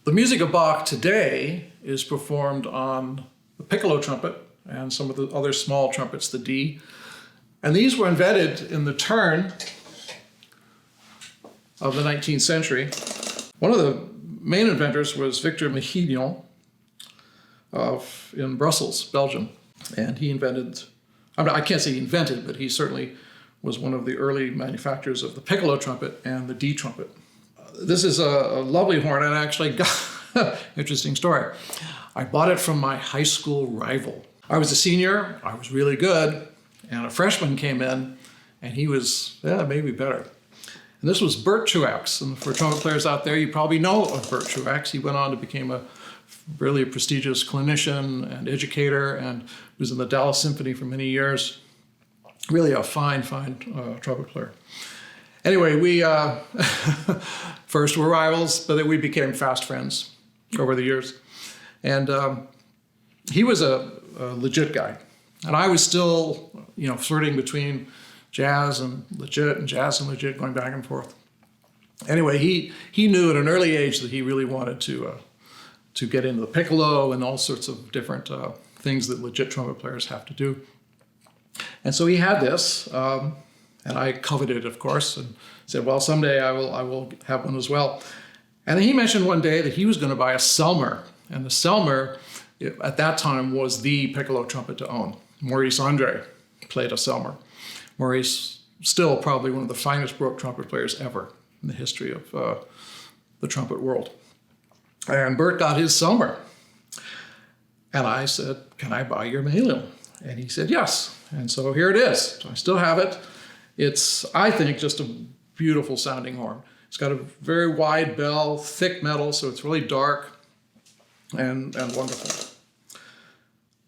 The music of Bach today is performed on the piccolo trumpet and some of the other small trumpets, the D. And these were invented in the turn of the 19th century. One of the main inventors was Victor Mehillon in Brussels, Belgium. And he invented, I can't say he invented, but he certainly was one of the early manufacturers of the piccolo trumpet and the D trumpet. This is a lovely horn, and I actually got, interesting story. I bought it from my high school rival. I was a senior, I was really good, and a freshman came in, and he was, maybe better. And this was Bert Truax, and for trumpet players out there, you probably know of Bert Truax. He went on to become a really prestigious clinician and educator, and was in the Dallas Symphony for many years. Really a fine trumpet player. Anyway, we first were rivals, but then we became fast friends over the years. And he was a legit guy. And I was still, flirting between jazz and legit, going back and forth. Anyway, he knew at an early age that he really wanted to get into the piccolo and all sorts of different things that legit trumpet players have to do. And so he had this, and I coveted it, of course, and said, well, someday I will have one as well. And he mentioned one day that he was going to buy a Selmer. And the Selmer, at that time, was the piccolo trumpet to own. Maurice Andre played a Selmer. Maurice, still probably one of the finest Baroque trumpet players ever in the history of the trumpet world. And Bert got his Selmer. And I said, can I buy your Mehillon? And he said, yes. And so here it is. So I still have it. It's, I think, just a beautiful sounding horn. It's got a very wide bell, thick metal, so it's really dark and wonderful.